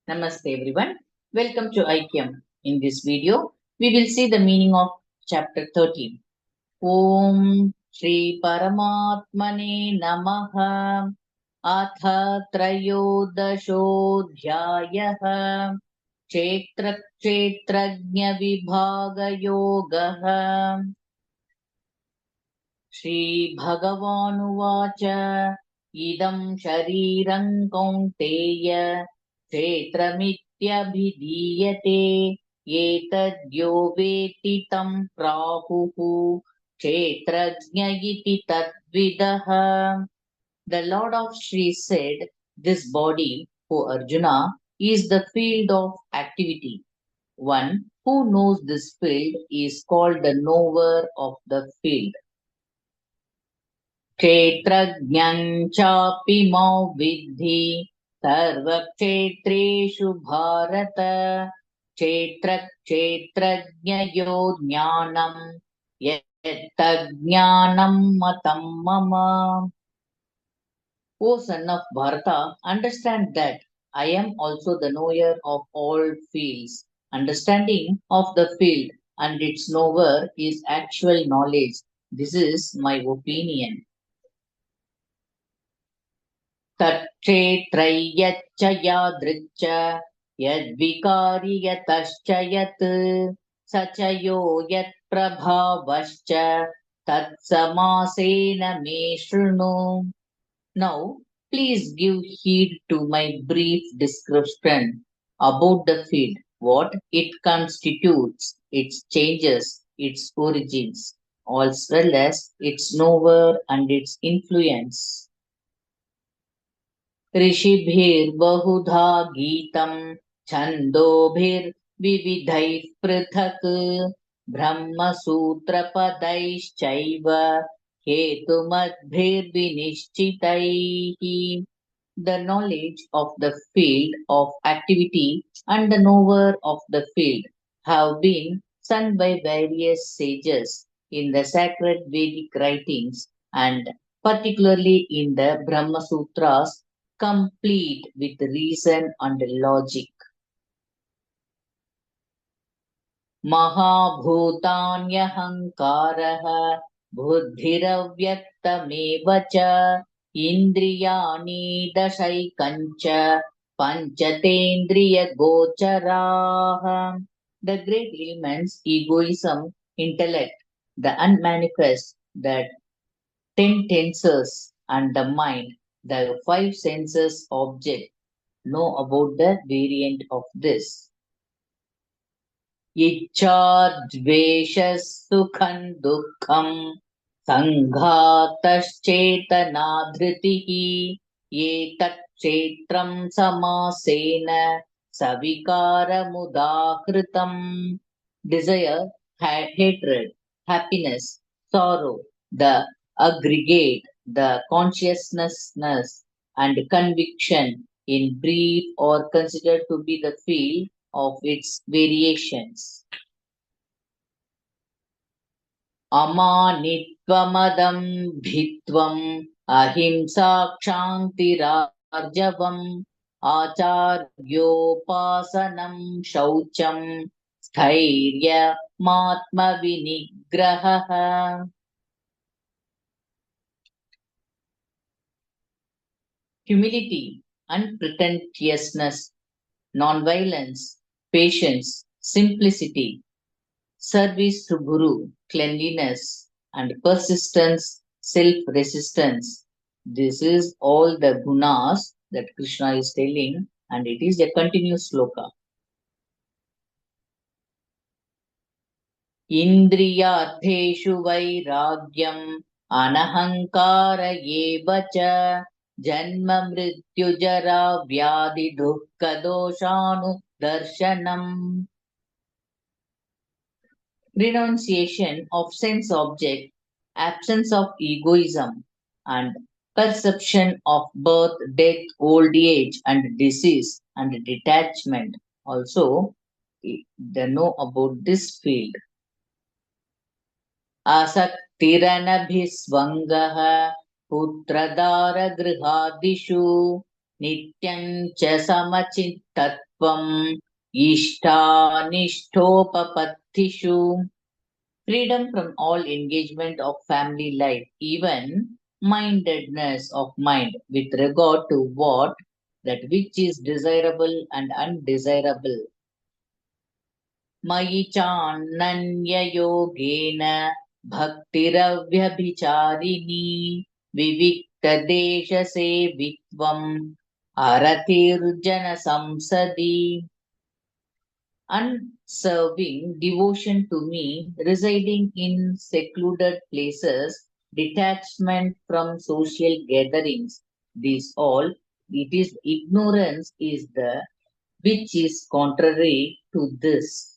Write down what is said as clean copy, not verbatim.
Namaste everyone. Welcome to IKM. In this video, we will see the meaning of chapter 13. Om Shri Paramatmane Namaha Atha Trayodashodhyayah Kshetra Kshetrajna Vibhaga Yogaha Shri Bhagavanuvacha Idam Sharirang Kaunteya Kshetramityabhidiyate Etadyo veti tam prahuhu Kshetrajna iti tadvidaha. The Lord of Shri said, this body, O Arjuna, is the field of activity. One who knows this field is called the knower of the field. क्षेत्रज्ञं चापि मौ विद्धि सर्वक्षेत्रेषु भारत क्षेत्रक्षेत्रज्ञयो ज्ञानं यत्तज्ज्ञानं मतं मम. O son of Bharata, understand that I am also the knower of all fields. Understanding of the field and its knower is actual knowledge. This is my opinion. तत्क्षेत्रय्यच्च यादृच्च यद्विकारि यतश्च यत् स च यो यत्प्रभावश्च तत्समासेन मे शृणु. Now, please give heed to my brief description about the field, what it constitutes, its changes, its origins, as well as its knower and its influence. ऋषिभिर्बहुधा गीतं छन्दोभिर्विविधैः पृथक् ब्रह्मसूत्रपदैश्चैव हेतुमद्भिर्विनिश्चितैः. The knowledge of the field of activity and the knower of the field have been sung by various sages in the sacred Vedic writings and particularly in the Brahma Sutras, complete with reason and logic. Mahabhutanyahankarah buddhiravyaktamev cha indriyani dashaikancha panchatendriya gocharaha. The great elements, egoism, intellect, the unmanifest, the 10 tensors, and the mind, the 5 senses object, know about the variant of this. Ichcha dvesha sukham dukkham sanghataschetana dhritihi etat kshetram samasena savikara mudahritam. Desire, hatred, happiness, sorrow, the aggregate, the consciousness, and conviction, in brief, are considered to be the field of its variations. Amanitvamadam bhitvam ahimsa kshantirarjavam acharyopasanam shaucham sthairya matma vinigraha. Humility, unpretentiousness, non-violence, patience, simplicity, service to Guru, cleanliness, and persistence, self-resistance. This is all the gunas that Krishna is telling, and it is a continuous sloka. Indriyartheshu vairagyam anahankara eva cha Janma mrityu jara vyadi dukkha doshanu darshanam. Renunciation of sense object, absence of egoism, and perception of birth, death, old age, and disease, and detachment. Also, they know about this field. Asaktiranabhisvangaha पुत्रदारगृहादिषु नित्यं च समचित्तत्वं Tvam Ishtanishthopapattishu. Freedom from all engagement of family life, even mindedness of mind with regard to what that which is desirable and undesirable. Mayi channanya yogena bhaktiravyabhicharini vivikta desha sevitvam aratirjana samsadi. Unserving devotion to me, residing in secluded places, detachment from social gatherings. These all, it is ignorance is the which is contrary to this.